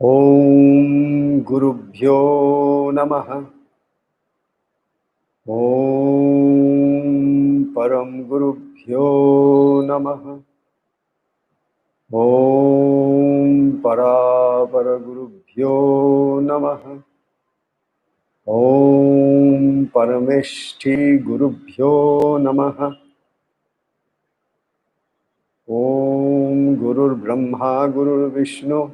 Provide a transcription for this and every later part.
Om Gurubhyo Namaha. Om Param Gurubhyo Namaha. Om Parapara Gurubhyo Namaha. Om Parameshti Gurubhyo Namaha. Om Gurur Brahma Gurur Vishnu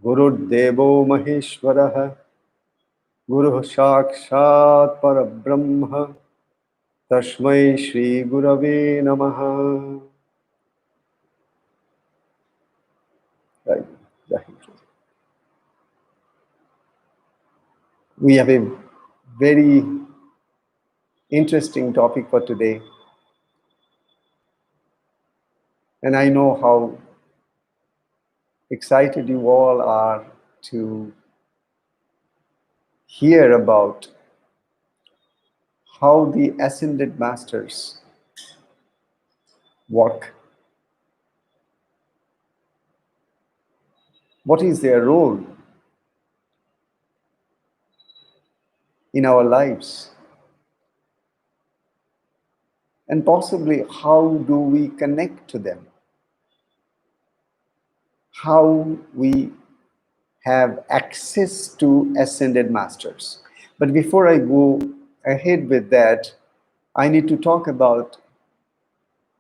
Gurur Devo Maheshwaraha Guru Sakshat Parabrahma Tashmai Shri Gurave Namaha. Right. We have a very interesting topic for today. And I know how excited you all are to hear about how the ascended masters work. What is their role in our lives? And possibly, how do we connect to them? How we have access to ascended masters. But before I go ahead with that, I need to talk about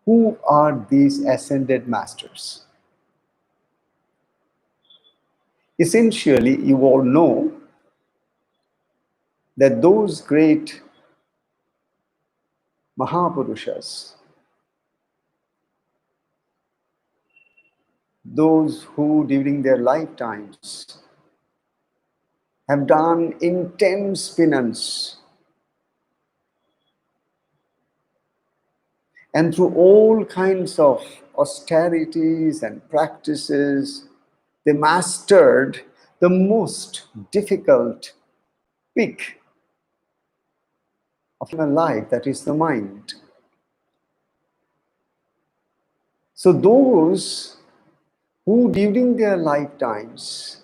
who are these ascended masters. Essentially, you all know that those great Mahapurushas, those who during their lifetimes have done intense penance, and through all kinds of austerities and practices, they mastered the most difficult peak of human life, that is the mind. So those who during their lifetimes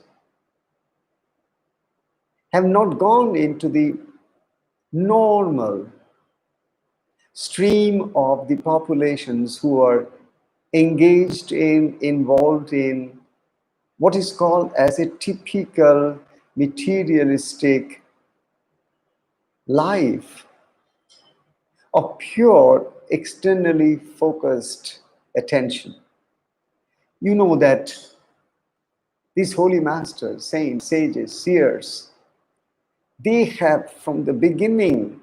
have not gone into the normal stream of the populations who are engaged in, involved in what is called as a typical materialistic life of pure externally focused attention. You know that these holy masters, saints, sages, seers, they have from the beginning,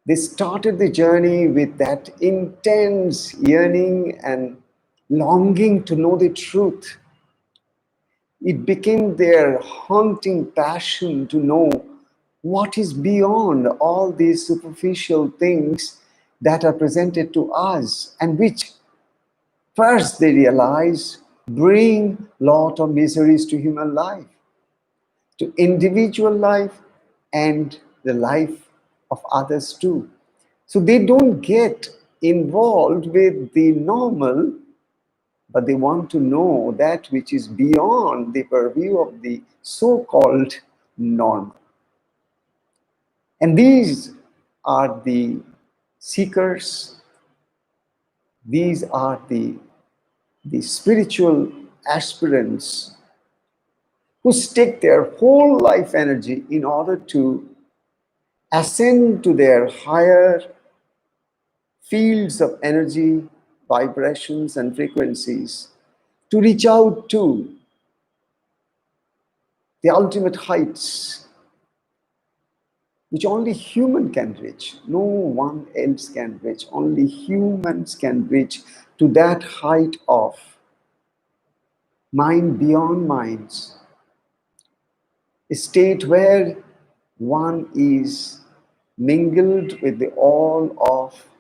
they started the journey with that intense yearning and longing to know the truth. It became their haunting passion to know what is beyond all these superficial things that are presented to us, and which first they realize bring lot of miseries to human life, to individual life and the life of others too. So they don't get involved with the normal, but they want to know that which is beyond the purview of the so-called normal. And these are the seekers, these are the spiritual aspirants who stake their whole life energy in order to ascend to their higher fields of energy, vibrations and frequencies, to reach out to the ultimate heights which only human can reach. No one else can reach. Only humans can reach to that height of mind beyond minds, a state where one is mingled with the all of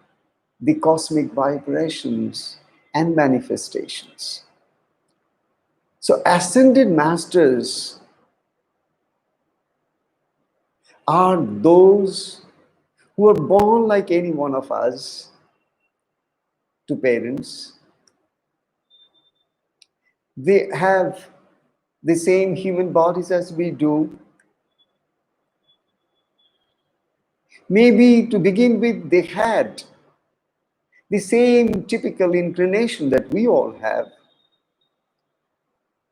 the cosmic vibrations and manifestations. So ascended masters are those who are born like any one of us to parents. They have the same human bodies as we do. Maybe to begin with, they had the same typical inclination that we all have,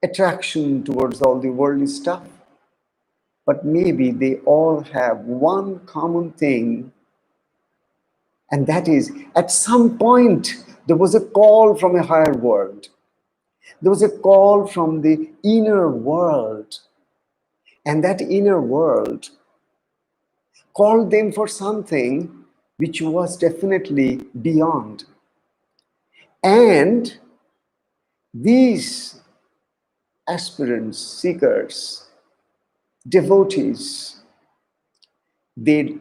attraction towards all the worldly stuff. But maybe they all have one common thing, and that is, at some point, there was a call from a higher world. There was a call from the inner world. And that inner world called them for something which was definitely beyond. And these aspirants, seekers, devotees, they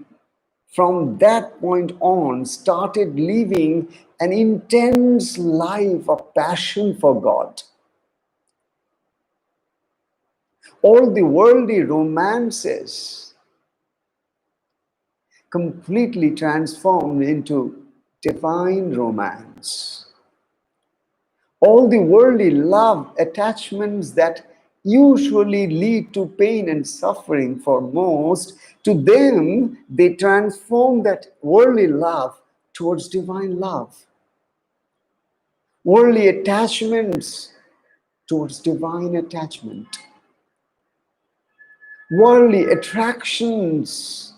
from that point on started living an intense life of passion for God. All the worldly romances completely transformed into divine romance. All the worldly love attachments that usually lead to pain and suffering for most, to them, they transform that worldly love towards divine love. Worldly attachments towards divine attachment. Worldly attractions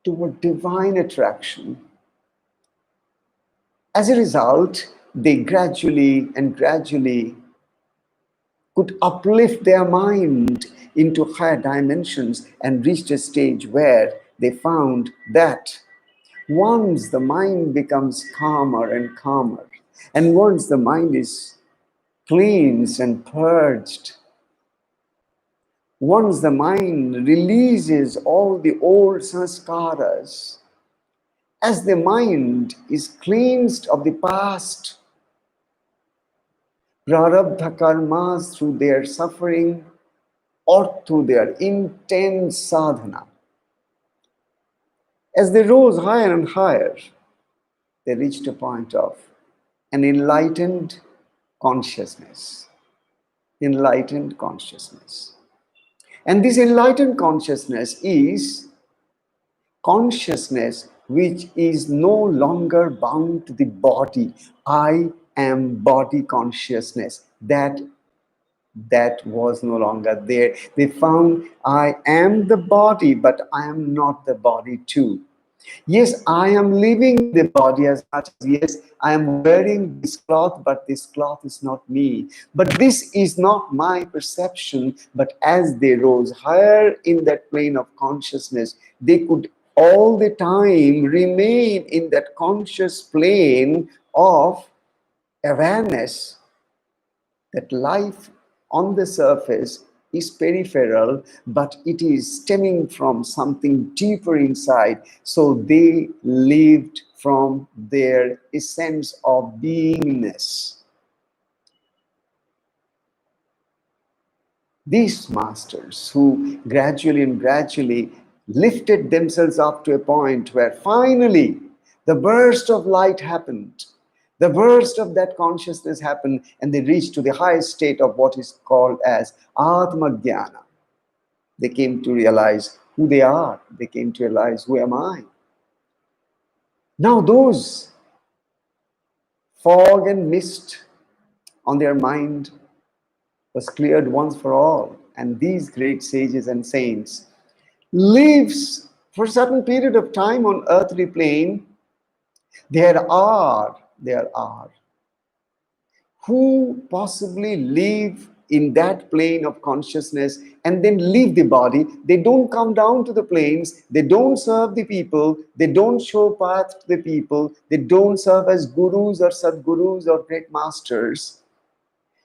toward divine attraction. As a result, they gradually could uplift their mind into higher dimensions and reached a stage where they found that once the mind becomes calmer and calmer, and once the mind is cleansed and purged, once the mind releases all the old sanskaras, as the mind is cleansed of the past prarabdha karmas through their suffering or through their intense sadhana, as they rose higher and higher, they reached a point of an enlightened consciousness. Enlightened consciousness. And this enlightened consciousness is consciousness which is no longer bound to the body. I am body consciousness. That was no longer there. They found I am the body, but I am not the body too. Yes, I am living the body as much as, yes, I am wearing this cloth, but this cloth is not me. But this is not my perception. But as they rose higher in that plane of consciousness, they could all the time remain in that conscious plane of awareness that life on the surface is peripheral, but it is stemming from something deeper inside. So they lived from their essence of beingness. These masters who gradually lifted themselves up to a point where finally the burst of light happened. The burst of that consciousness happened, and they reached to the highest state of what is called as Atma Jnana. They came to realize who they are. They came to realize, who am I? Now those fog and mist on their mind was cleared once for all. And these great sages and saints lives for a certain period of time on earthly plane. There are who possibly live in that plane of consciousness and then leave the body. They don't come down to the planes, they don't serve the people, they don't show path to the people, they don't serve as gurus or sadgurus or great masters.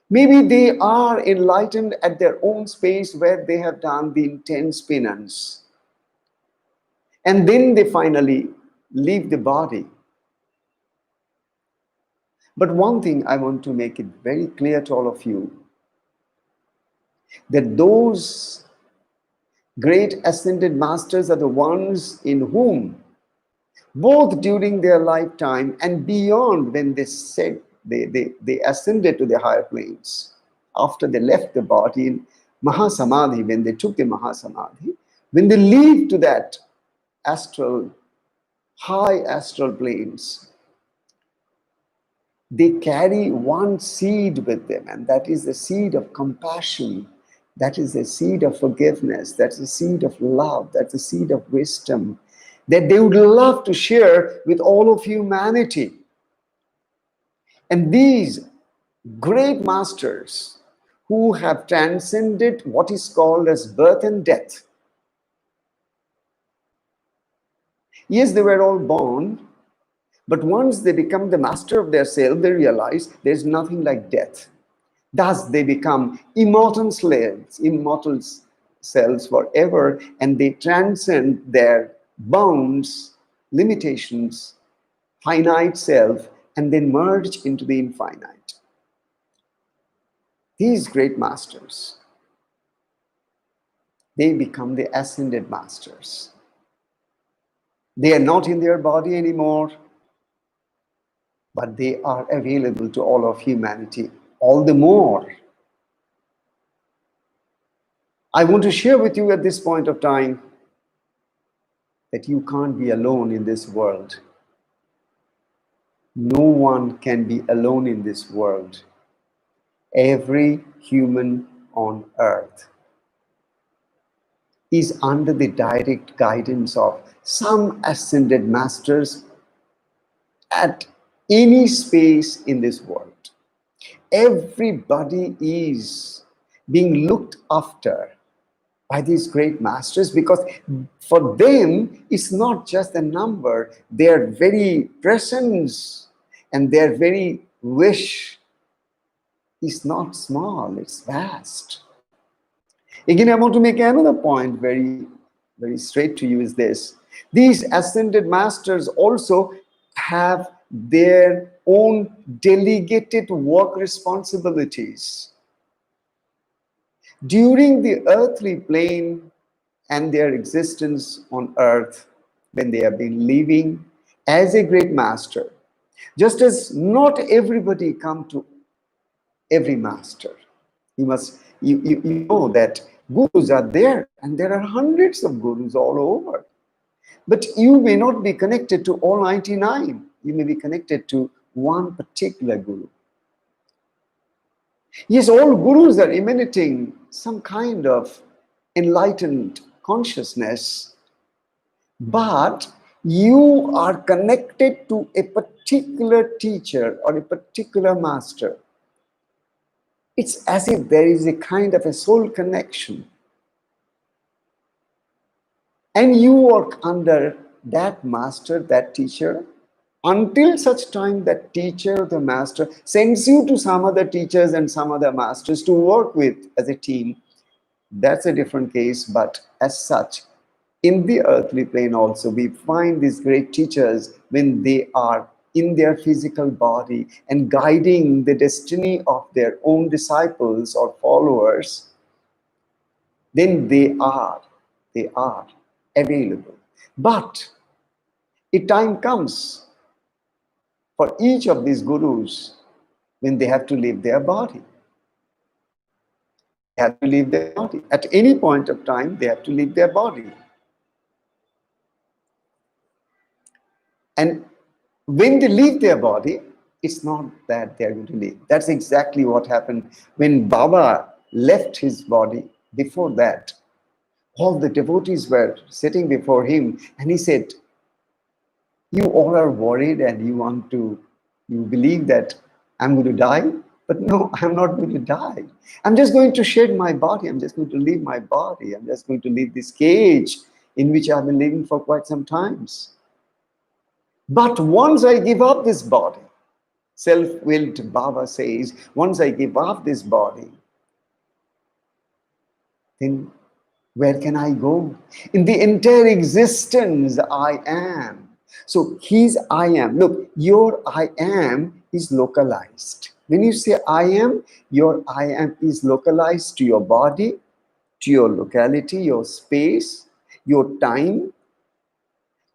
Maybe they are enlightened at their own space where they have done the intense penance. And then they finally leave the body. But one thing I want to make it very clear to all of you, that those great ascended masters are the ones in whom, both during their lifetime and beyond, when they said they ascended to the higher planes, after they left the body in Mahasamadhi, when they took the Mahasamadhi, when they leave to that astral, high astral planes, they carry one seed with them, and that is the seed of compassion. That is the seed of forgiveness. That's the seed of love. That's the seed of wisdom that they would love to share with all of humanity. And these great masters who have transcended what is called as birth and death. Yes, they were all born, but once they become the master of their self, they realize there's nothing like death. Thus, they become immortal selves forever, and they transcend their bounds, limitations, finite self, and then merge into the infinite. These great masters, they become the ascended masters. They are not in their body anymore, but they are available to all of humanity. All the more, I want to share with you at this point of time that you can't be alone in this world. No one can be alone in this world. Every human on earth is under the direct guidance of some ascended masters at any space in this world. Everybody is being looked after by these great masters, because for them it's not just a number. Their very presence and their very wish is not small, it's vast. Again, I want to make another point very, very straight to you, is this. These ascended masters also have their own delegated work responsibilities. During the earthly plane and their existence on earth, when they have been living as a great master, just as not everybody come to every master. You know that gurus are there, and there are hundreds of gurus all over. But you may not be connected to all 99. You may be connected to one particular guru. Yes, all gurus are emanating some kind of enlightened consciousness, but you are connected to a particular teacher or a particular master. It's as if there is a kind of a soul connection. And you work under that master, that teacher, until such time that teacher, the master, sends you to some other teachers and some other masters to work with as a team. That's a different case, but as such, in the earthly plane also, we find these great teachers when they are in their physical body and guiding the destiny of their own disciples or followers. Then they are available. But a time comes for each of these gurus when they have to leave their body. They have to leave their body. At any point of time, they have to leave their body. And when they leave their body, it's not that they're going to leave. That's exactly what happened when Baba left his body. Before that, all the devotees were sitting before him, and he said, you all are worried and you believe that I'm going to die, but no, I'm not going to die. I'm just going to shed my body. I'm just going to leave my body. I'm just going to leave this cage in which I've been living for quite some times. But once I give up this body, self-willed Baba says, once I give up this body, then where can I go? In the entire existence, I am. So his I am. Look, your I am is localized. When you say I am, your I am is localized to your body, to your locality, your space, your time.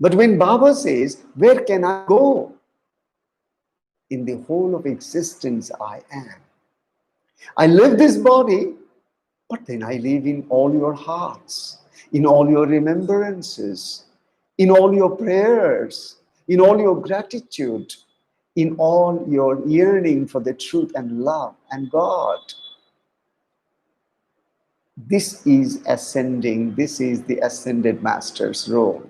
But when Baba says, where can I go? In the whole of existence, I am. I live this body, but then I live in all your hearts, in all your remembrances, in all your prayers, in all your gratitude, in all your yearning for the truth and love and God. This is ascending, this is the ascended master's role.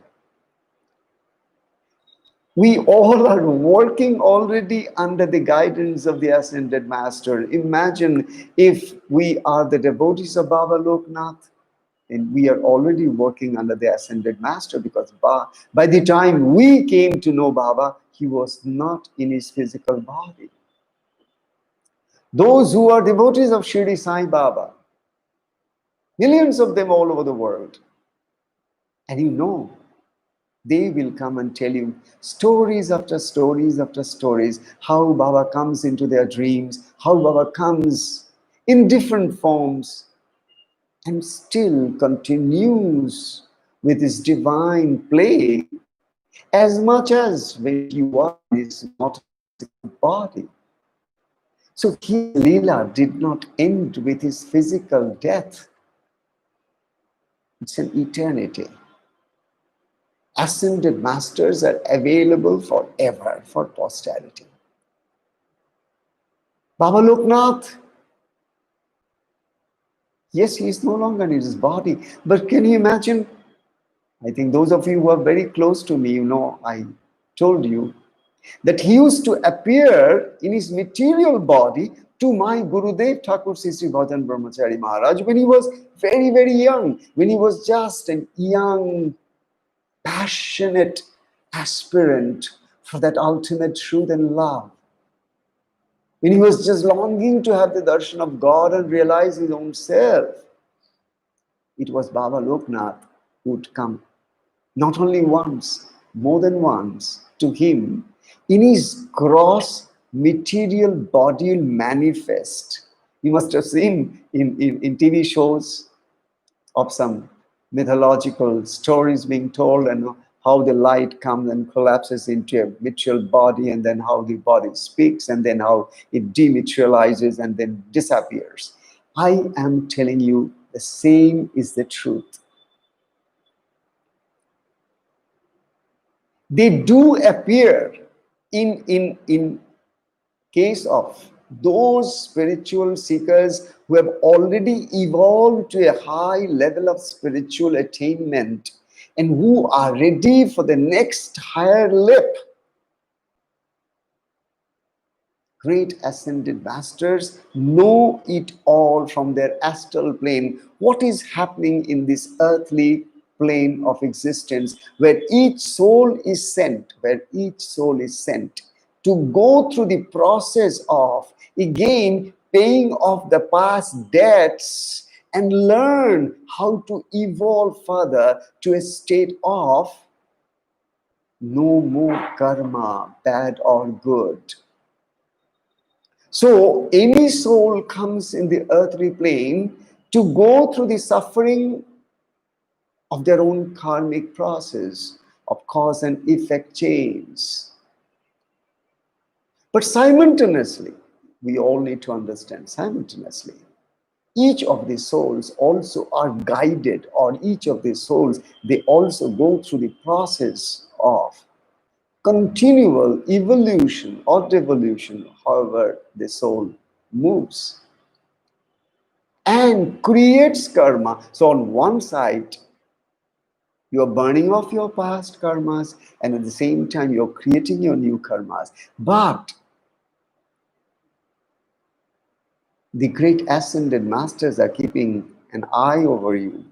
We all are working already under the guidance of the ascended master. Imagine if we are the devotees of Baba Loknath, and we are already working under the ascended master, because by the time we came to know Baba, he was not in his physical body. Those who are devotees of Shirdi Sai Baba, millions of them all over the world, and you know, they will come and tell you stories after stories after stories, how Baba comes into their dreams, how Baba comes in different forms and still continues with his divine play as much as when you are in his mortal body. So his Leela did not end with his physical death. It's an eternity. Ascended masters are available forever for posterity. Baba Loknath, yes, he is no longer in his body, but can you imagine? I think those of you who are very close to me, you know, I told you that he used to appear in his material body to my Gurudev Thakur Sri Shuddhaanandaa Brahmachari Maharaj when he was very, very young, when he was just a young, passionate aspirant for that ultimate truth and love. When he was just longing to have the darshan of God and realize his own self, it was Baba Loknath who would come not only once, more than once, to him in his gross material body manifest. You must have seen in TV shows of some mythological stories being told, and how the light comes and collapses into a material body, and then how the body speaks, and then how it dematerializes and then disappears. I am telling you, the same is the truth. They do appear in case of those spiritual seekers who have already evolved to a high level of spiritual attainment and who are ready for the next higher leap. Great ascended masters know it all from their astral plane, what is happening in this earthly plane of existence, where each soul is sent, to go through the process of, again, paying off the past debts and learn how to evolve further to a state of no more karma, bad or good. So any soul comes in the earthly plane to go through the suffering of their own karmic process of cause and effect chains. But simultaneously, we all need to understand, simultaneously, each of these souls also are guided, or each of these souls, they also go through the process of continual evolution or devolution, however the soul moves, and creates karma. So on one side, you're burning off your past karmas, and at the same time, you're creating your new karmas. But the great ascended masters are keeping an eye over you.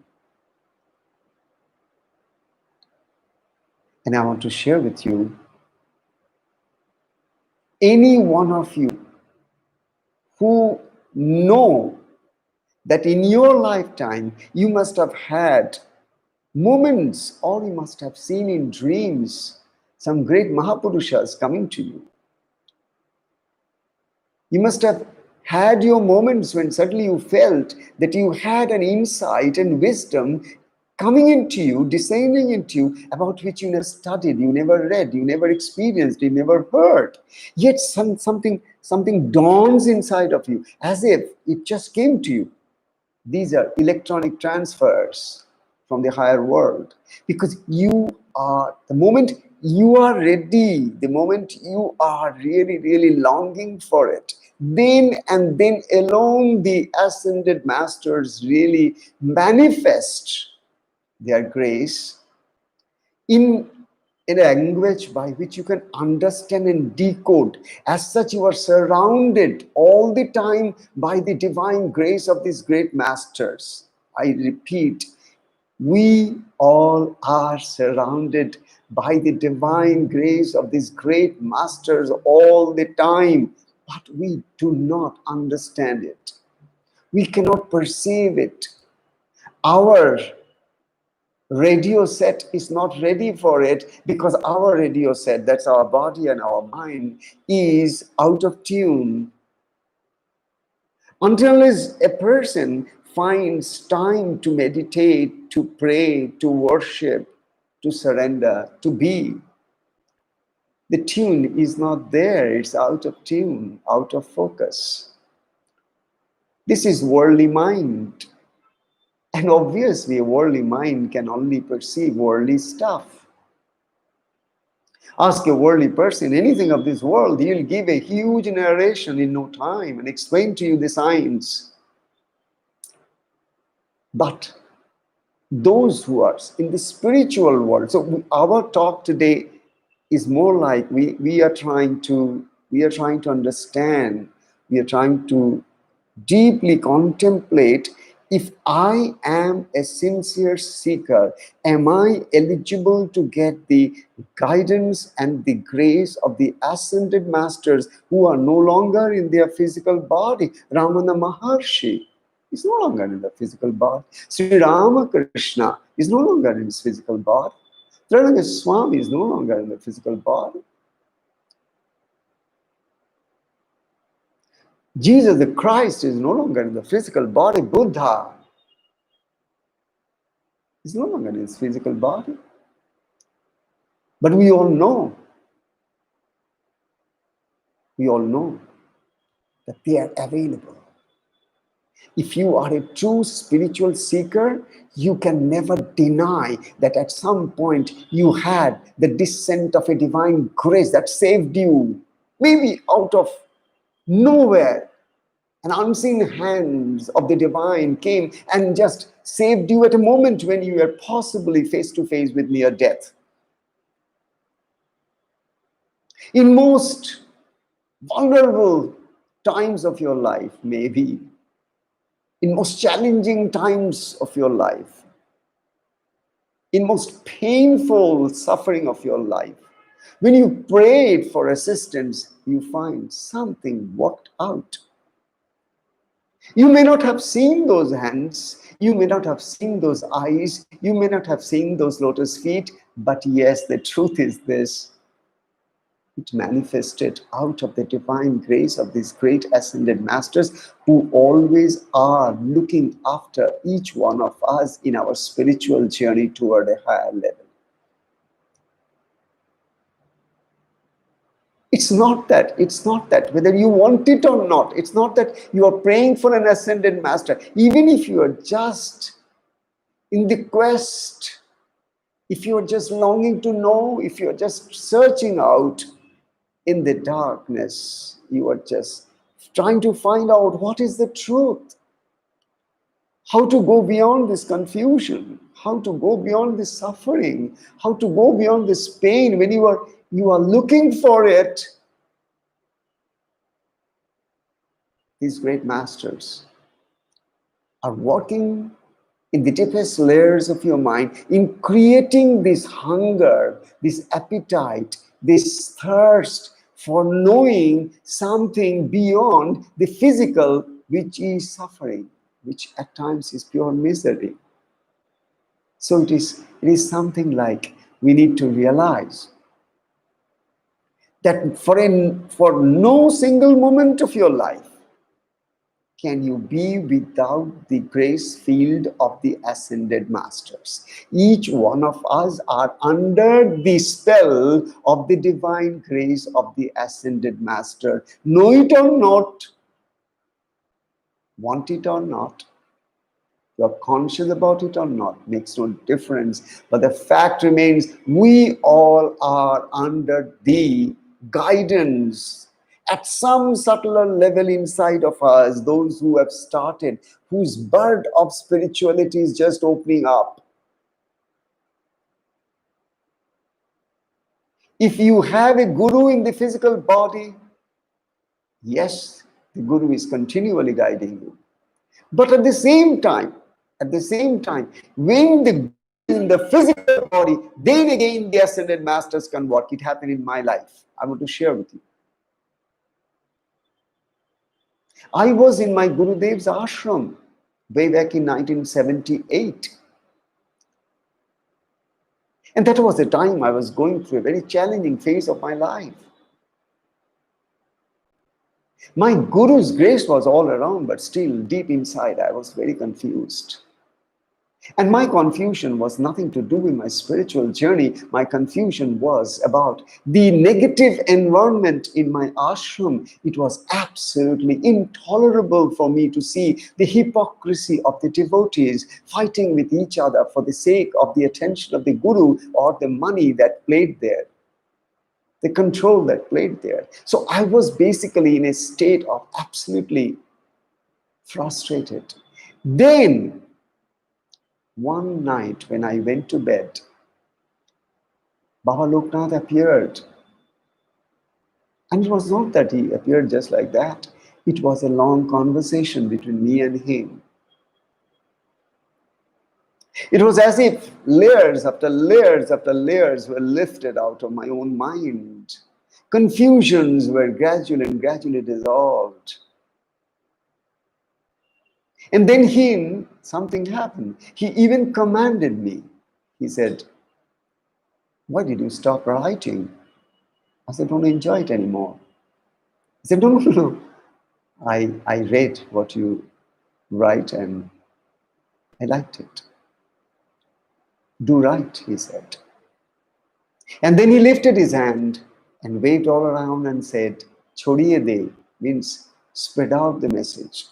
And I want to share with you, any one of you who know that in your lifetime you must have had moments, or you must have seen in dreams some great Mahapurushas coming to you. You must have had your moments when suddenly you felt that you had an insight and wisdom coming into you, descending into you, about which you never studied, you never read, you never experienced, you never heard. Yet something dawns inside of you as if it just came to you. These are electronic transfers from the higher world. Because the moment you are ready, the moment you are really, really longing for it, then and then alone the ascended masters really manifest their grace in a language by which you can understand and decode. As such, you are surrounded all the time by the divine grace of these great masters. I repeat, we all are surrounded by the divine grace of these great masters all the time, but we do not understand it. We cannot perceive it. Our radio set is not ready for it because our radio set, that's our body and our mind, is out of tune. Until a person finds time to meditate, to pray, to worship, to surrender, to be, the tune is not there. It's out of tune, out of focus. This is worldly mind. And obviously, a worldly mind can only perceive worldly stuff. Ask a worldly person anything of this world, he'll give a huge narration in no time and explain to you the science. But those who are in the spiritual world, so our talk today is more like we are trying to understand, we are trying to deeply contemplate, if I am a sincere seeker, am I eligible to get the guidance and the grace of the ascended masters who are no longer in their physical body? Ramana Maharshi is no longer in the physical body. Sri Ramakrishna is no longer in his physical body. Triranga Swami is no longer in the physical body. Jesus the Christ is no longer in the physical body. Buddha is no longer in his physical body. But we all know that they are available. If you are a true spiritual seeker, you can never deny that at some point you had the descent of a divine grace that saved you, maybe out of nowhere. An unseen hands of the divine came and just saved you at a moment when you were possibly face to face with near death. In most vulnerable times of your life, maybe, in most challenging times of your life, in most painful suffering of your life, when you prayed for assistance, you find something worked out. You may not have seen those hands, you may not have seen those eyes, you may not have seen those lotus feet, but yes, the truth is this: it manifested out of the divine grace of these great ascended masters who always are looking after each one of us in our spiritual journey toward a higher level. It's not that whether you want it or not, it's not that you are praying for an ascended master. Even if you are just in the quest, if you are just longing to know, if you are just searching out in the darkness, you are just trying to find out what is the truth, how to go beyond this confusion, how to go beyond this suffering, how to go beyond this pain. When you are looking for it, these great masters are working in the deepest layers of your mind in creating this hunger, this appetite, this thirst for knowing something beyond the physical, which is suffering, which at times is pure misery. So it is something like we need to realize that for no single moment of your life can you be without the grace field of the ascended masters? Each one of us are under the spell of the divine grace of the ascended master. Know it or not, want it or not, you're conscious about it or not, makes no difference. But the fact remains, we all are under the guidance at some subtler level inside of us, those who have started, whose bird of spirituality is just opening up. If you have a guru in the physical body, yes, the guru is continually guiding you. But at the same time, when the guru is in the physical body, then again the ascended masters can work. It happened in my life. I want to share with you. I was in my Gurudev's ashram way back in 1978. And that was the time I was going through a very challenging phase of my life. My Guru's grace was all around, but still deep inside I was very confused. And my confusion was nothing to do with my spiritual journey. My confusion was about the negative environment in my ashram. It was absolutely intolerable for me to see the hypocrisy of the devotees fighting with each other for the sake of the attention of the guru or the money that played there, the control that played there. So I was basically in a state of absolutely frustrated. Then, one night when I went to bed, Baba Loknath appeared. And it was not that he appeared just like that. It was a long conversation between me and him. It was as if layers after layers after layers were lifted out of my own mind. Confusions were gradually dissolved. And then something happened. He even commanded me. He said, "Why did you stop writing?" I said, "Don't enjoy it anymore." He said, No. I read what you write and I liked it. Do right, he said. And then he lifted his hand and waved all around and said, Chodiye de, means spread out the message.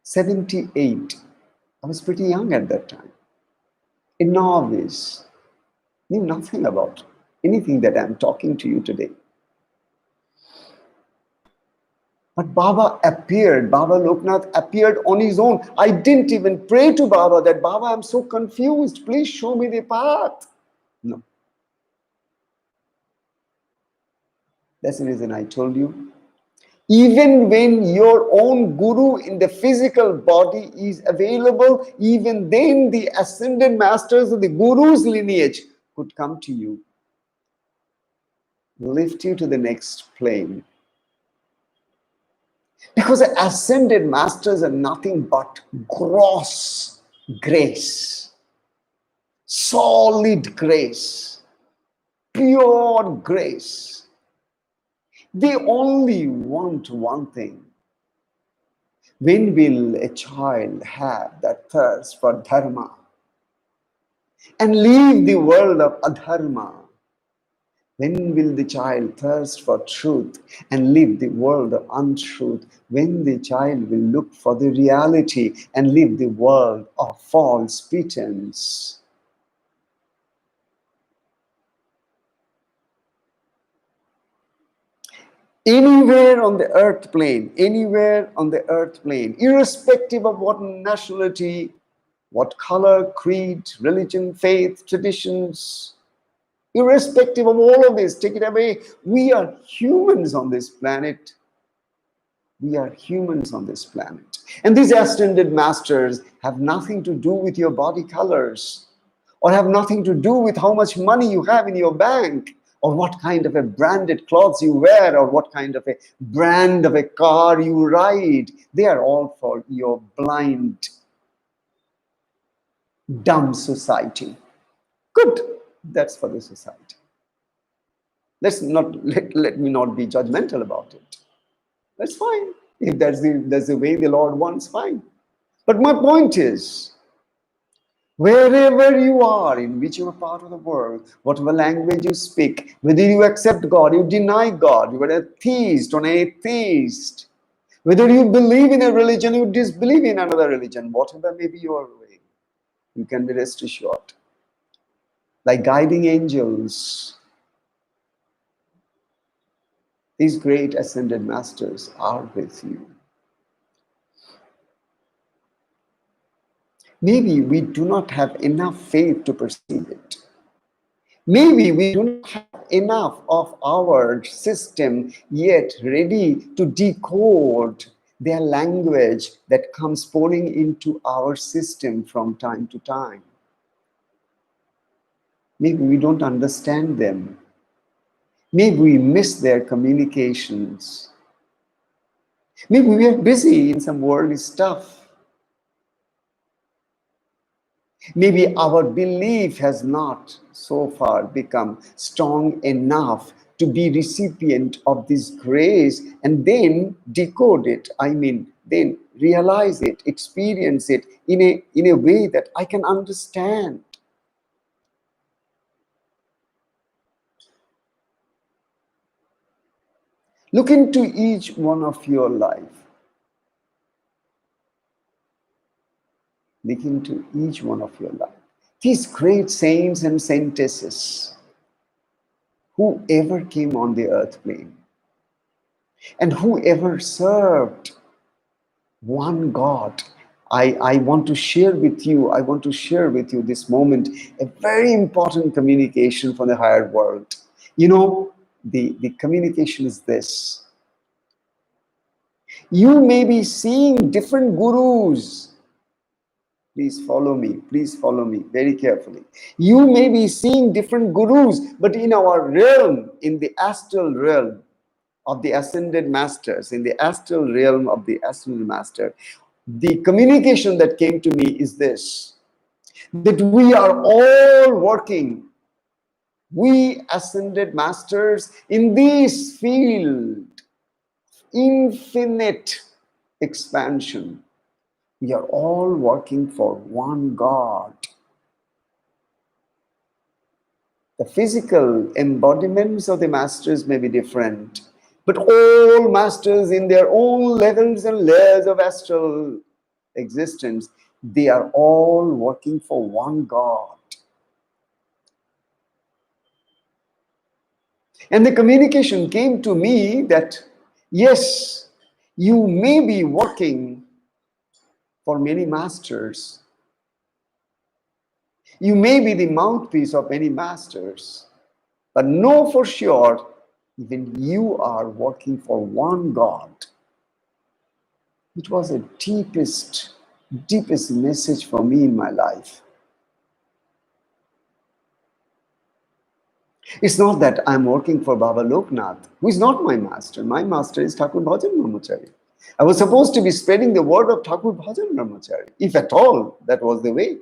78. I was pretty young at that time. A novice. Knew nothing about anything that I'm talking to you today. But Baba Loknath appeared on his own. I didn't even pray to Baba that, Baba, I'm so confused. Please show me the path. No. That's the reason I told you. Even when your own guru in the physical body is available, even then the ascended masters of the guru's lineage could come to you, lift you to the next plane. Because the ascended masters are nothing but gross grace, solid grace, pure grace. They only want one thing. When will a child have that thirst for dharma and leave the world of adharma? When will the child thirst for truth and leave the world of untruth? When the child will look for the reality and leave the world of false pretense? Anywhere on the earth plane, irrespective of what nationality, what color, creed, religion, faith, traditions, irrespective of all of this, take it away, we are humans on this planet. We are humans on this planet. And these ascended masters have nothing to do with your body colors, or have nothing to do with how much money you have in your bank, or what kind of a branded clothes you wear, or what kind of a brand of a car you ride. They are all for your blind, dumb society. Good. That's for the society. Let me not be judgmental about it. That's fine. If that's the way the Lord wants, fine. But my point is, wherever you are, in whichever part of the world, whatever language you speak, whether you accept God, you deny God, you are a theist or an atheist, whether you believe in a religion, you disbelieve in another religion, whatever may be your way, you can be rest assured. Like guiding angels, these great ascended masters are with you. Maybe we do not have enough faith to perceive it. Maybe we do not have enough of our system yet ready to decode their language that comes pouring into our system from time to time. Maybe we don't understand them. Maybe we miss their communications. Maybe we are busy in some worldly stuff. Maybe our belief has not so far become strong enough to be recipient of this grace and then decode it. Then realize it, experience it in a way that I can understand. Look into each one of your life. Look into each one of your life. These great saints and saintesses, whoever came on the earth plane and whoever served one God. I want to share with you this moment, a very important communication from the higher world. You know, the communication is this. You may be seeing different gurus. Please follow me very carefully. You may be seeing different gurus, but in our realm, in the astral realm of the ascended masters, in the astral realm of the ascended master, the communication that came to me is this, that we are all working, we ascended masters, in this field, infinite expansion. We are all working for one God. The physical embodiments of the masters may be different, but all masters in their own levels and layers of astral existence, they are all working for one God. And the communication came to me that, yes, you may be working for many masters. You may be the mouthpiece of many masters, but know for sure, even you are working for one God. It was the deepest message for me in my life. It's not that I'm working for Baba Loknath, who is not my master. My master is Thakur Bhajan Brahmachari. I was supposed to be spreading the word of Thakur Bhajan Brahmachari, if at all that was the way.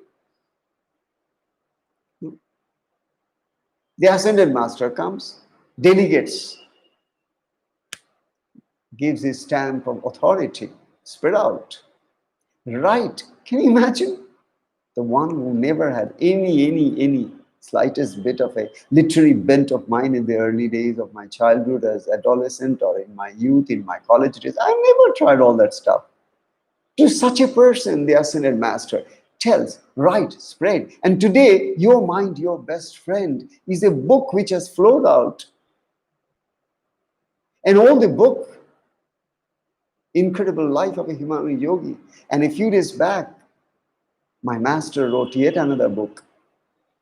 The ascended master comes, delegates, gives his stamp of authority, spread out. Right? Can you imagine? The one who never had any slightest bit of a literary bent of mine in the early days of my childhood as adolescent or in my youth, in my college days. I never tried all that stuff. To such a person, the ascended master tells, write, spread. And today, your mind, your best friend, is a book which has flowed out. And all the book, Incredible Life of a Himalayan Yogi. And a few days back, my master wrote yet another book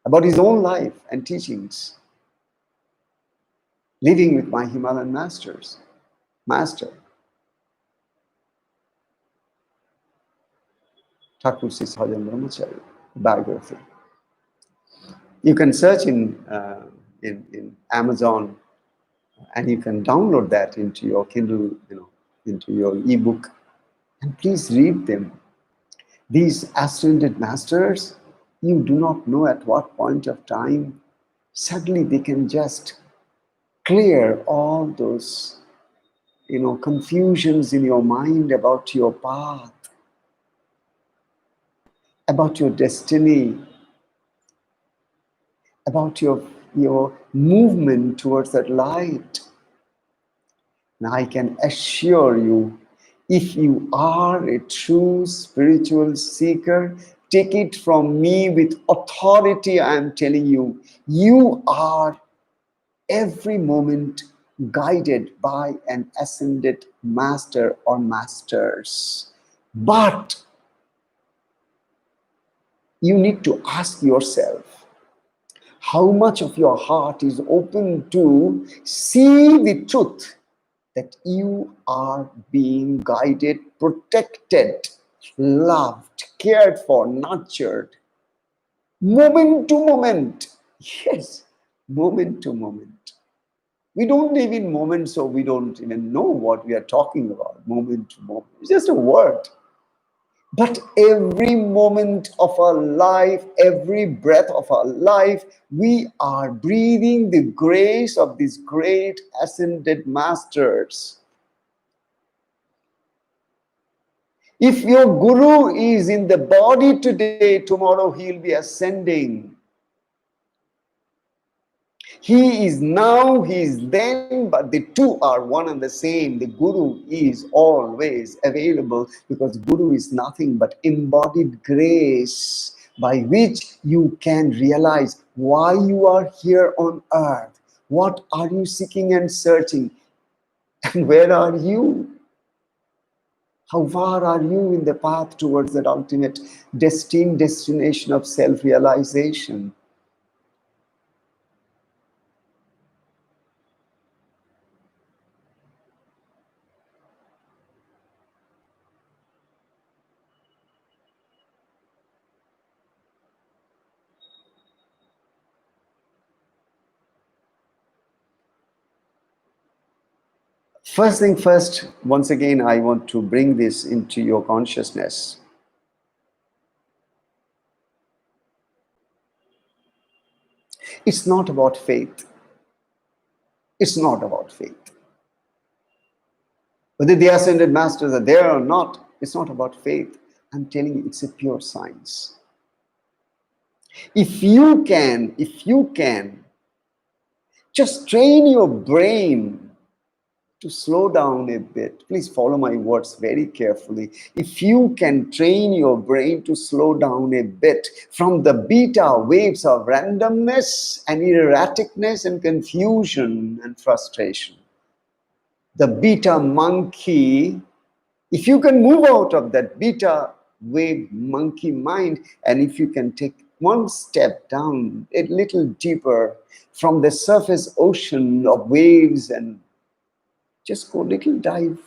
about his own life and teachings, living with my Himalayan master, Thakur Shuddhaanandaa Brahmachari, biography. You can search in Amazon, and you can download that into your Kindle, into your ebook, and please read them. These ascended masters, you do not know at what point of time suddenly they can just clear all those confusions in your mind about your path, about your destiny, about your movement towards that light. And I can assure you, if you are a true spiritual seeker, take it from me with authority, I am telling you, you are every moment guided by an ascended master or masters. But you need to ask yourself, how much of your heart is open to see the truth that you are being guided, protected, loved, cared for, nurtured, moment to moment. Yes, moment to moment. We don't live in moments, so we don't even know what we are talking about, moment to moment. It's just a word. But every moment of our life, every breath of our life, we are breathing the grace of these great ascended masters. If your guru is in the body today, tomorrow he'll be ascending. He is now, he is then, but the two are one and the same. The guru is always available because guru is nothing but embodied grace by which you can realize why you are here on earth. What are you seeking and searching? And where are you? How far are you in the path towards that ultimate destination of self-realization? First thing first, once again, I want to bring this into your consciousness. It's not about faith. It's not about faith. Whether the ascended masters are there or not, it's not about faith. I'm telling you, it's a pure science. If you can just train your brain to slow down a bit. Please follow my words very carefully. If you can train your brain to slow down a bit from the beta waves of randomness and erraticness and confusion and frustration, the beta monkey, if you can move out of that beta wave monkey mind, and if you can take one step down a little deeper from the surface ocean of waves and just go little dive.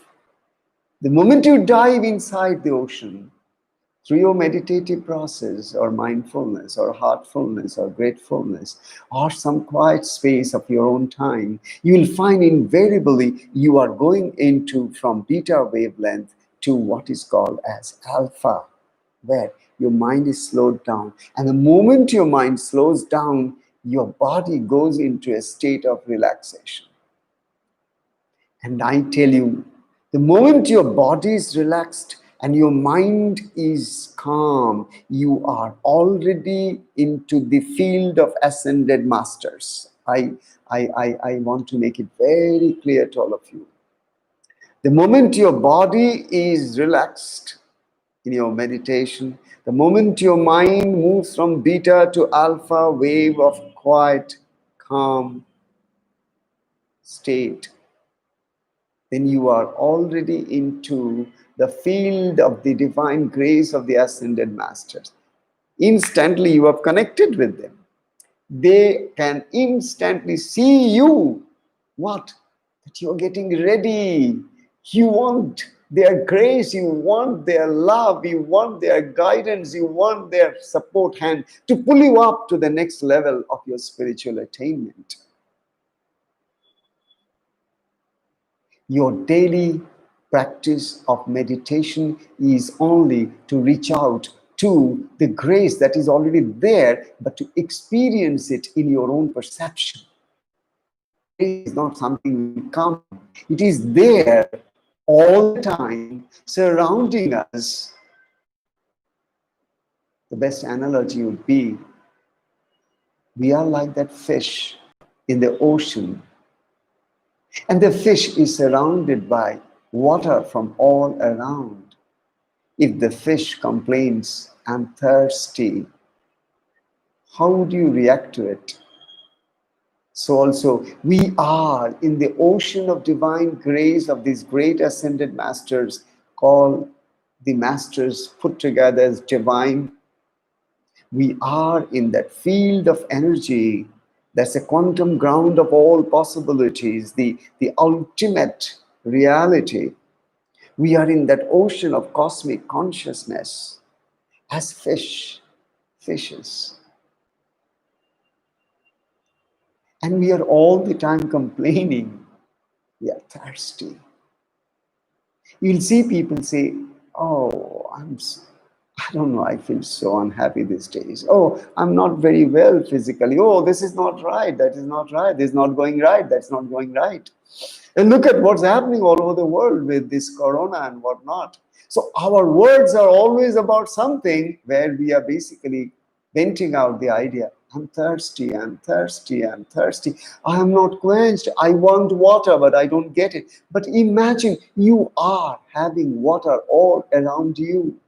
The moment you dive inside the ocean, through your meditative process or mindfulness or heartfulness or gratefulness or some quiet space of your own time, you will find invariably you are going into from beta wavelength to what is called as alpha, where your mind is slowed down. And the moment your mind slows down, your body goes into a state of relaxation. And I tell you, the moment your body is relaxed and your mind is calm, you are already into the field of ascended masters. I want to make it very clear to all of you. The moment your body is relaxed in your meditation, the moment your mind moves from beta to alpha wave of quiet, calm state, then you are already into the field of the divine grace of the ascended masters. Instantly you have connected with them. They can instantly see you. What? That you're getting ready. You want their grace, you want their love, you want their guidance, you want their support hand to pull you up to the next level of your spiritual attainment. Your daily practice of meditation is only to reach out to the grace that is already there, but to experience it in your own perception. is not something we come. It is there all the time, surrounding us. The best analogy would be, we are like that fish in the ocean, and the fish is surrounded by water from all around. If the fish complains, "I'm thirsty," how would you react to it? So also, we are in the ocean of divine grace of these great ascended masters, called the masters put together as divine. We are in that field of energy that's a quantum ground of all possibilities, the ultimate reality. We are in that ocean of cosmic consciousness as fishes. And we are all the time complaining. We are thirsty. You'll see people say, "Oh, I don't know, I feel so unhappy these days. Oh, I'm not very well physically. Oh, this is not right. That is not right. This is not going right. That's not going right." And look at what's happening all over the world with this corona and whatnot. So our words are always about something where we are basically venting out the idea, "I'm thirsty, I'm thirsty, I'm thirsty. I am not quenched. I want water, but I don't get it." But imagine you are having water all around you.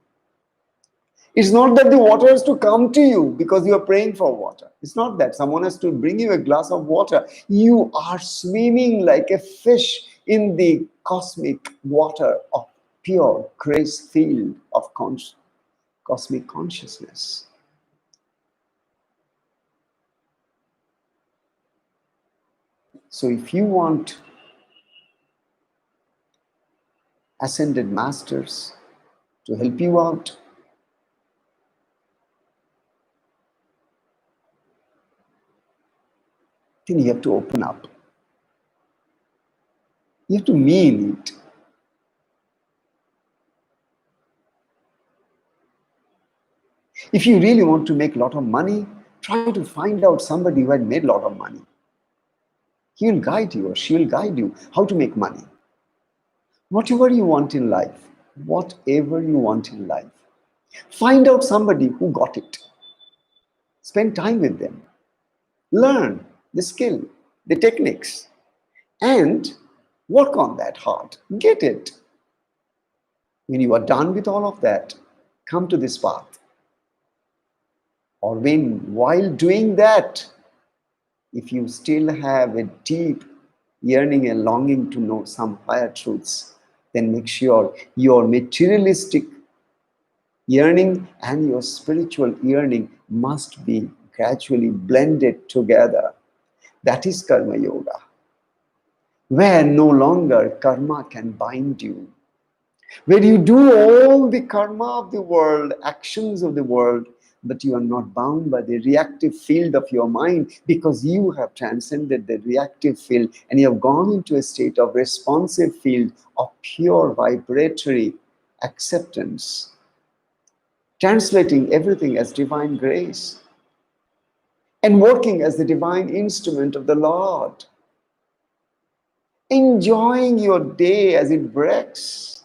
It's not that the water has to come to you because you are praying for water. It's not that someone has to bring you a glass of water. You are swimming like a fish in the cosmic water of pure grace field of cosmic consciousness. So if you want ascended masters to help you out, then you have to open up. You have to mean it. If you really want to make a lot of money, try to find out somebody who had made a lot of money. He'll guide you or she'll guide you how to make money. Whatever you want in life, find out somebody who got it. Spend time with them. Learn the skill, the techniques, and work on that hard. Get it. When you are done with all of that, come to this path. Or while doing that, if you still have a deep yearning and longing to know some higher truths, then make sure your materialistic yearning and your spiritual yearning must be gradually blended together. That is karma yoga, where no longer karma can bind you, where you do all the karma of the world, actions of the world, but you are not bound by the reactive field of your mind, because you have transcended the reactive field and you have gone into a state of responsive field of pure vibratory acceptance, translating everything as divine grace and working as the divine instrument of the Lord, enjoying your day as it breaks,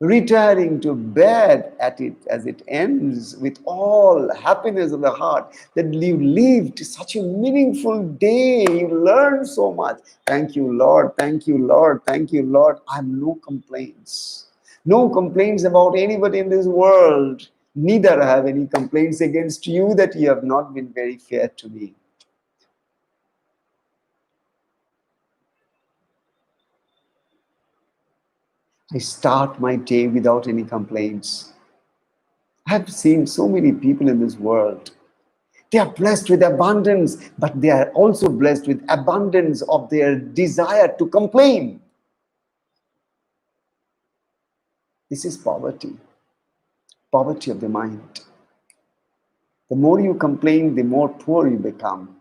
retiring to bed as it ends with all happiness of the heart that you lived such a meaningful day. You learned so much. Thank you, Lord. Thank you, Lord. Thank you, Lord. I have no complaints. No complaints about anybody in this world. Neither I have any complaints against you that you have not been very fair to me. I start my day without any complaints. I have seen so many people in this world. They are blessed with abundance, but they are also blessed with abundance of their desire to complain. This is poverty of the mind. The more you complain, the more poor you become.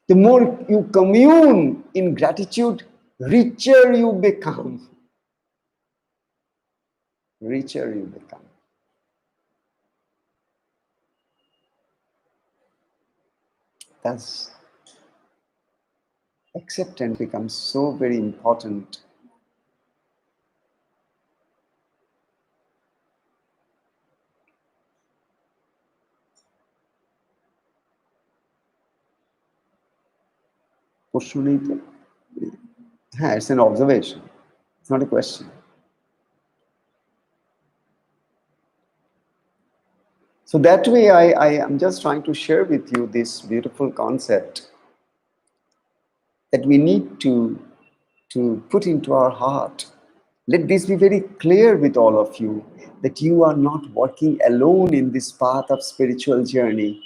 The more you commune in gratitude, richer you become. Richer you become. Thus, acceptance becomes so very important. It's an observation. It's not a question. So that way, I am just trying to share with you this beautiful concept that we need to put into our heart. Let this be very clear with all of you, that you are not working alone in this path of spiritual journey.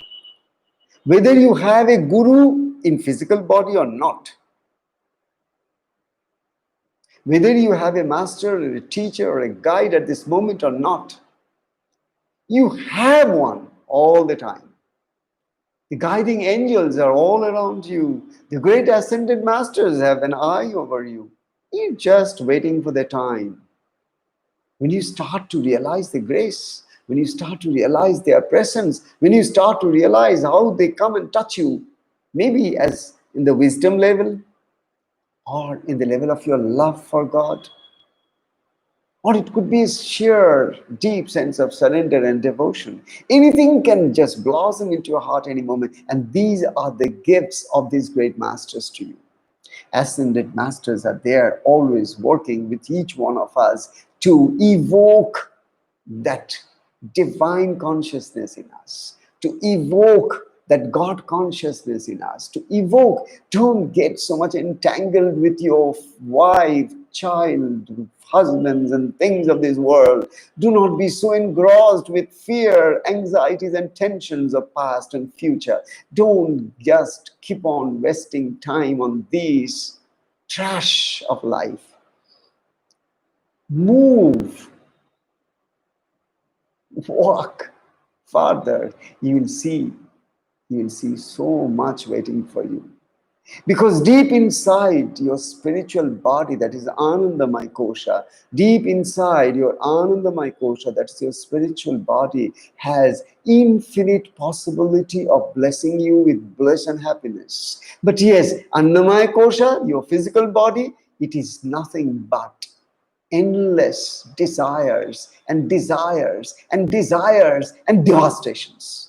Whether you have a guru in physical body or not, whether you have a master or a teacher or a guide at this moment or not, you have one all the time. The guiding angels are all around you. The great ascended masters have an eye over you. You're just waiting for the time. When you start to realize the grace, when you start to realize their presence, when you start to realize how they come and touch you, maybe as in the wisdom level, or in the level of your love for God, or it could be a sheer deep sense of surrender and devotion. Anything can just blossom into your heart any moment, and these are the gifts of these great masters to you. Ascended masters are there, always working with each one of us to evoke that divine consciousness in us, to evoke that God consciousness in us, to evoke. Don't get so much entangled with your wife, child, husbands, and things of this world. Do not be so engrossed with fear, anxieties, and tensions of past and future. Don't just keep on wasting time on these trash of life. Move, walk further. You will see so much waiting for you. Because deep inside your spiritual body, that is Anandamaya Kosha, deep inside your Anandamaya Kosha, that is your spiritual body, has infinite possibility of blessing you with bliss and happiness. But yes, Annamaya Kosha, your physical body, it is nothing but endless desires and desires and desires and devastations.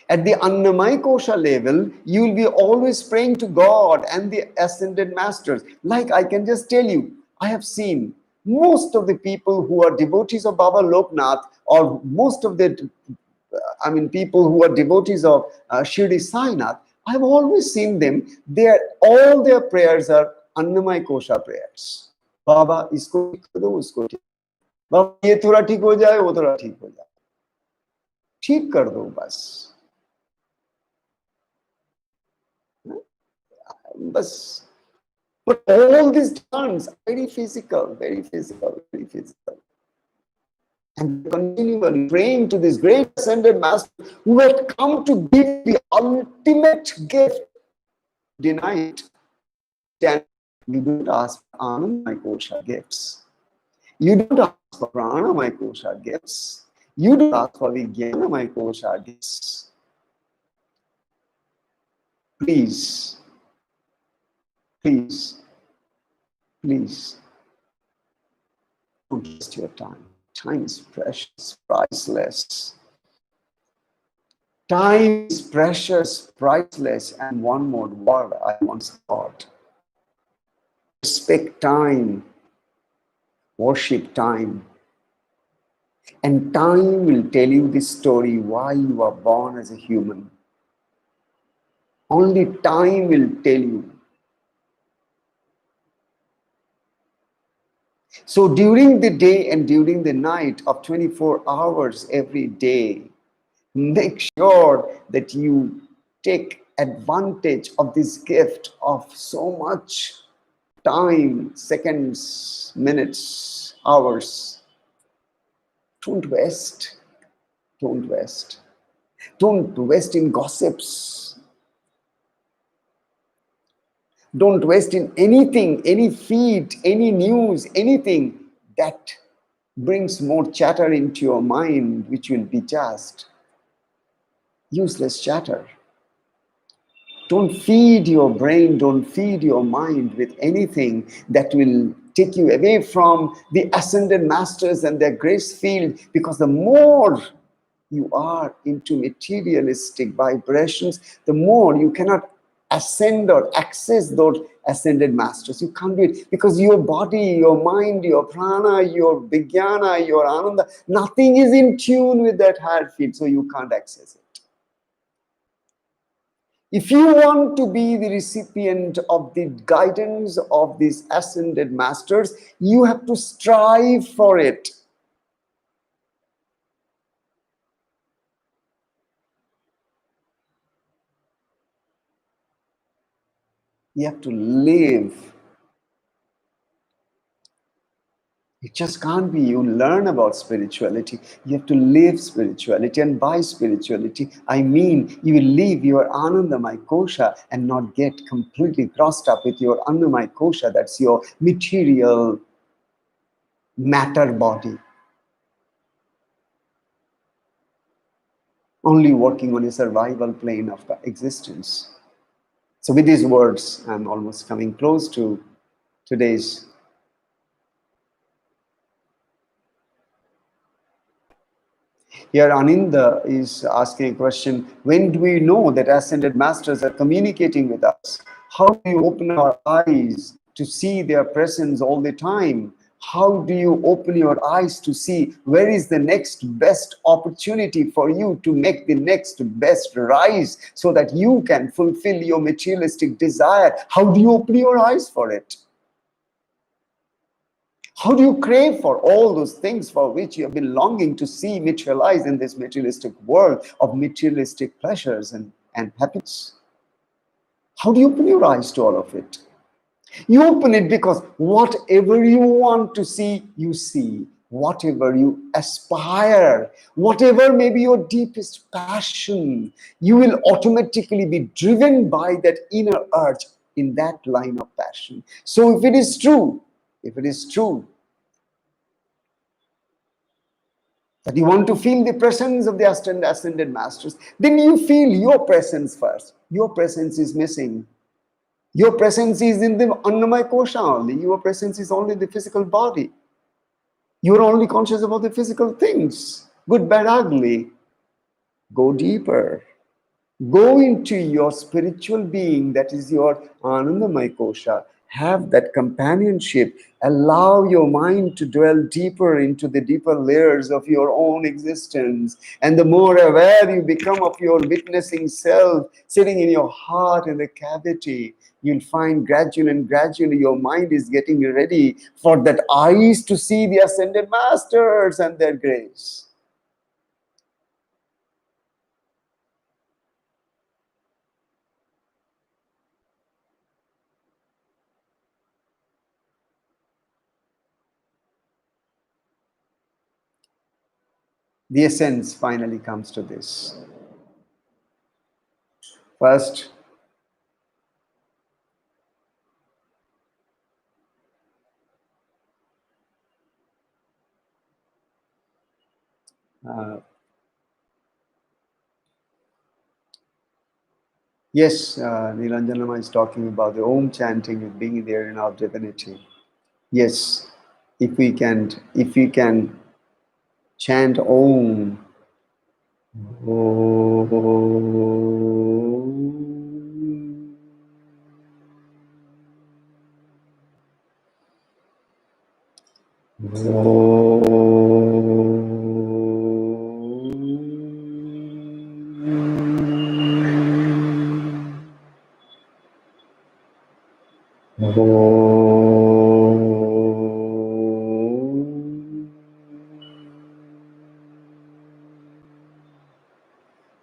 At the Annamaya Kosha level, you will be always praying to God and the ascended masters. Like I can just tell you, I have seen most of the people who are devotees of Baba Loknath, or most of the, people who are devotees of Shirdi Sainath, I have always seen them, all their prayers are Annamaya Kosha prayers. Baba, isko ठीक कर दो, उसको ठीक, Baba, ये थोड़ा ठीक हो जाए, वो थोड़ा ठीक हो जाए, ठीक कर दो बस. But all these demands are very physical, very physical, very physical. And continually praying to this great ascended master who had come to give the ultimate gift, deny it. And you don't ask for Anandamaya Kosha gifts. You don't ask for Pranamaya Kosha gifts. You don't ask for Vijnanamaya Kosha gifts. Please, please, please, don't waste your time. Time is precious, priceless. Time is precious, priceless, and one more word I once thought. Respect time, worship time, and time will tell you the story why you are born as a human. Only time will tell you. So during the day and during the night of 24 hours every day, make sure that you take advantage of this gift of so much time, seconds, minutes, hours. Don't waste. Don't waste. Don't waste in gossips. Don't waste in anything, any feed, any news, anything that brings more chatter into your mind, which will be just. Useless chatter. Don't feed your brain, don't feed your mind with anything that will take you away from the ascended masters and their grace field, because the more you are into materialistic vibrations, the more you cannot ascend or access those ascended masters. You can't do it because your body, your mind, your prana, your vijnana, your ananda, nothing is in tune with that higher field, so you can't access it. If you want to be the recipient of the guidance of these ascended masters, you have to strive for it. You have to live. It just can't be you learn about spirituality. You have to live spirituality. And by spirituality, I mean you will leave your Anandamaya Kosha and not get completely crossed up with your Annamaya Kosha. That's your material matter body. Only working on a survival plane of existence. So with these words, I'm almost coming close to today's Here Aninda is asking a question, when do we know that ascended masters are communicating with us? How do you open our eyes to see their presence all the time? How do you open your eyes to see where is the next best opportunity for you to make the next best rise so that you can fulfill your materialistic desire? How do you open your eyes for it? How do you crave for all those things for which you have been longing to see materialize in this materialistic world of materialistic pleasures and happiness? How do you open your eyes to all of it? You open it because whatever you want to see, you see. Whatever you aspire, whatever may be your deepest passion, you will automatically be driven by that inner urge in that line of passion. So if it is true, that you want to feel the presence of the ascended masters, then you feel your presence first. Your presence is missing. Your presence is in the Annamaya Kosha only. Your presence is only in the physical body. You're only conscious about the physical things, good, bad, ugly. Go deeper. Go into your spiritual being, that is your Anandamaya Kosha. Have that companionship. Allow your mind to dwell deeper into the deeper layers of your own existence. And the more aware you become of your witnessing self sitting in your heart in the cavity, you'll find gradually your mind is getting ready for that eyes to see the ascended masters and their grace. The essence finally comes to this. First, yes, Nilanjanama is talking about the Om chanting and being there in our divinity. Yes, if we can chant Om,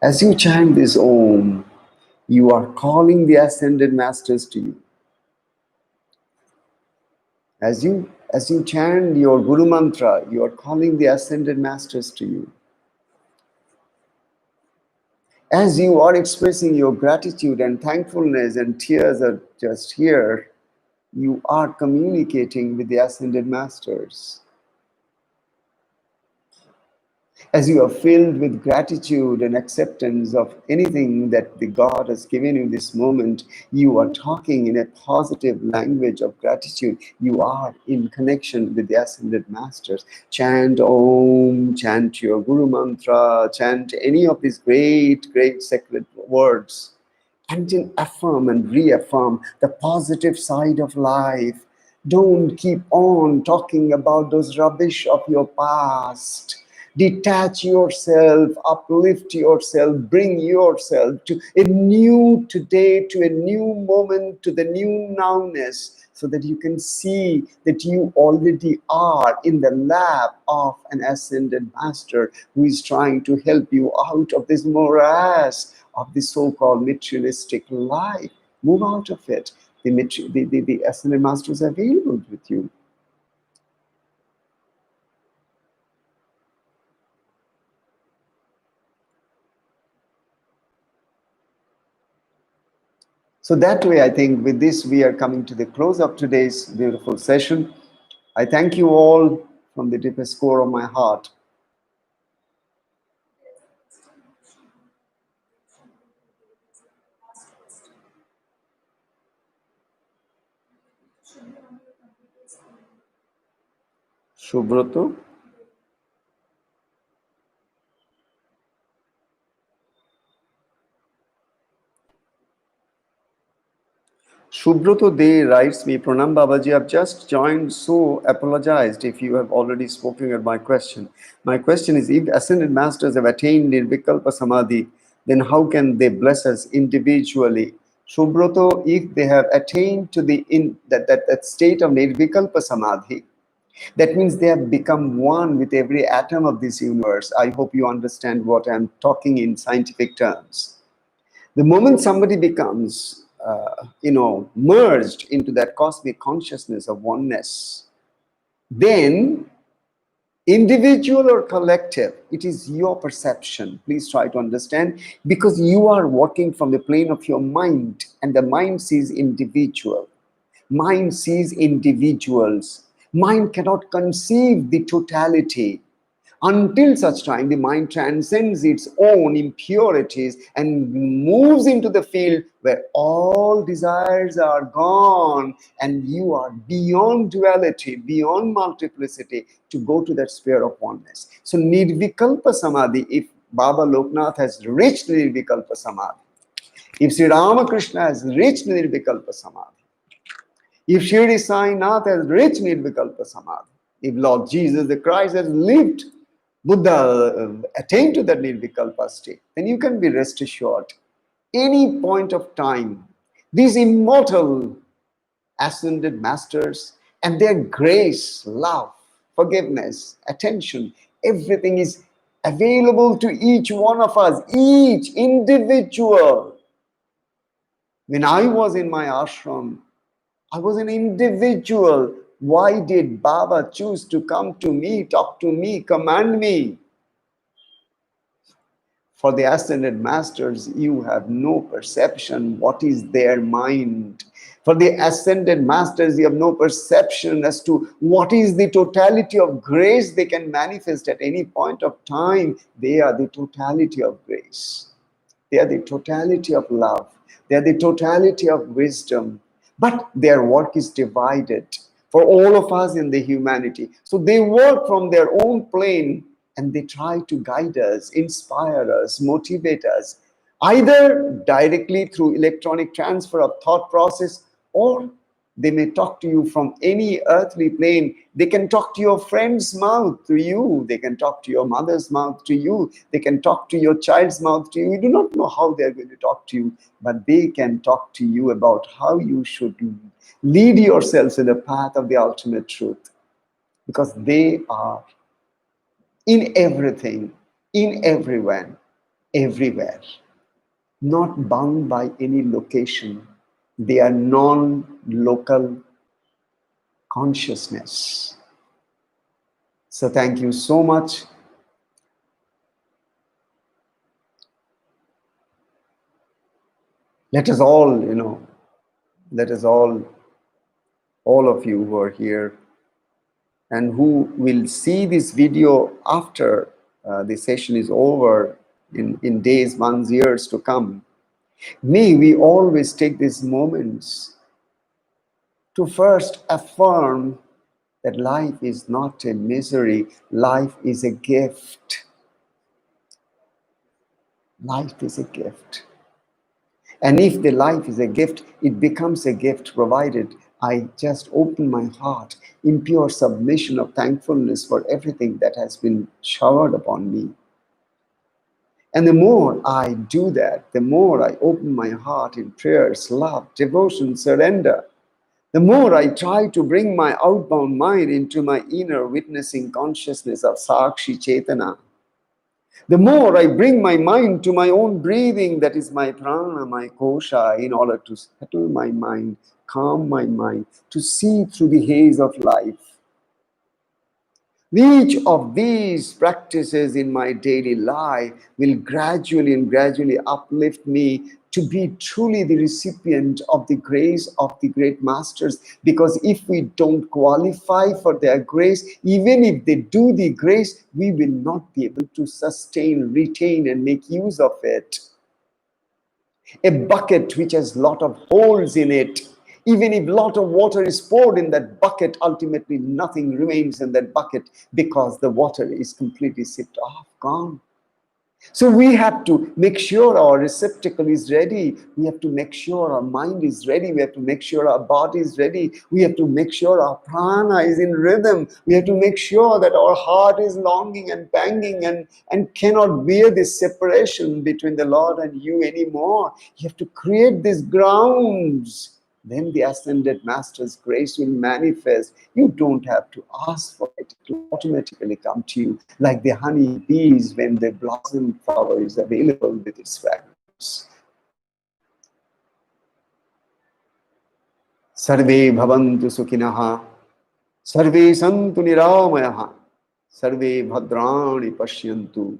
as you chant this Om, you are calling the ascended masters to you. As you chant your Guru Mantra, you are calling the ascended masters to you. As you are expressing your gratitude and thankfulness and tears are just here, you are communicating with the ascended masters. as you are filled with gratitude and acceptance of anything that the God has given you this moment, you are talking in a positive language of gratitude. You are in connection with the Ascended Masters. Chant Om, chant your Guru Mantra, chant any of these great, great sacred words. And then affirm and reaffirm the positive side of life. Don't keep on talking about those rubbish of your past. Detach yourself, uplift yourself, bring yourself to a new today, to a new moment, to the new nowness, so that you can see that you already are in the lap of an ascended master who is trying to help you out of this morass of the so-called materialistic life. Move out of it. The ascended master is available with you. So that way, I think with this, we are coming to the close of today's beautiful session. I thank you all from the deepest core of my heart. Shubhroto. Shubhroto De writes me, Pranam Babaji, I've just joined, so apologized if you have already spoken at my question. My question is, if ascended masters have attained Nirvikalpa Samadhi, then how can they bless us individually? Shubhroto, if they have attained to that state of Nirvikalpa Samadhi, that means they have become one with every atom of this universe. I hope you understand what I'm talking in scientific terms. The moment somebody becomes, merged into that cosmic consciousness of oneness, then individual or collective, it is your perception. Please try to understand, because you are working from the plane of your mind, and the mind sees individual. Mind sees individuals. Mind cannot conceive the totality. Until such time, the mind transcends its own impurities and moves into the field where all desires are gone and you are beyond duality, beyond multiplicity, to go to that sphere of oneness. So Nirvikalpa Samadhi, if Baba Loknath has reached Nirvikalpa Samadhi, if Sri Ramakrishna has reached Nirvikalpa Samadhi, if Shirdi Sai Nath has reached Nirvikalpa Samadhi, if Lord Jesus the Christ has lived, Buddha attained to that Nirvikalpa state, then you can be rest assured, any point of time, these immortal ascended masters and their grace, love, forgiveness, attention, everything is available to each one of us, each individual. When I was in my ashram, I was an individual. Why did Baba choose to come to me, talk to me, command me? For the ascended masters, you have no perception what is their mind. For the ascended masters, you have no perception as to what is the totality of grace they can manifest at any point of time. They are the totality of grace. They are the totality of love. They are the totality of wisdom. But their work is divided for all of us in the humanity. So they work from their own plane and they try to guide us, inspire us, motivate us, either directly through electronic transfer of thought process, or they may talk to you from any earthly plane. They can talk to your friend's mouth to you. They can talk to your mother's mouth to you. They can talk to your child's mouth to you. You do not know how they're going to talk to you, but they can talk to you about how you should lead yourselves in the path of the ultimate truth, because they are in everything, in everyone, everywhere, not bound by any location. They are non-local consciousness. So thank you so much. Let us all, let us all of you who are here and who will see this video after the session is over in days, months, years to come, may we always take these moments to first affirm that life is not a misery, life is a gift. Life is a gift. And if the life is a gift, it becomes a gift provided I just open my heart in pure submission of thankfulness for everything that has been showered upon me. And the more I do that, the more I open my heart in prayers, love, devotion, surrender, the more I try to bring my outbound mind into my inner witnessing consciousness of Sakshi Chetana, the more I bring my mind to my own breathing, that is my prana, my kosha, in order to settle my mind, calm my mind, to see through the haze of life. Each of these practices in my daily life will gradually uplift me to be truly the recipient of the grace of the great masters. Because if we don't qualify for their grace, even if they do the grace, we will not be able to sustain, retain, and make use of it. A bucket which has a lot of holes in it, even if a lot of water is poured in that bucket, ultimately nothing remains in that bucket because the water is completely sipped off, gone. So we have to make sure our receptacle is ready. We have to make sure our mind is ready. We have to make sure our body is ready. We have to make sure our prana is in rhythm. We have to make sure that our heart is longing and banging and cannot bear this separation between the Lord and you anymore. You have to create these grounds. Then the ascended master's grace will manifest. You don't have to ask for it. It will automatically come to you, like the honey bees when the blossom flower is available with its fragrance. Sarve bhavantu sukhinaha, sarve santu niramayaha, sarve bhadrani pashyantu,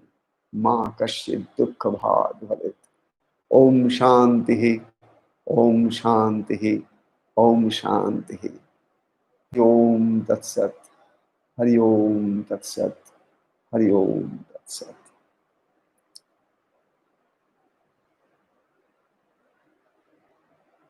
ma kasyid dukkha bhad bhavet. Om Shantihi, Om Shantihi, Om Shantihi. Om Tat Sat, Hari Om Tat Sat, Hari Om Tat Sat.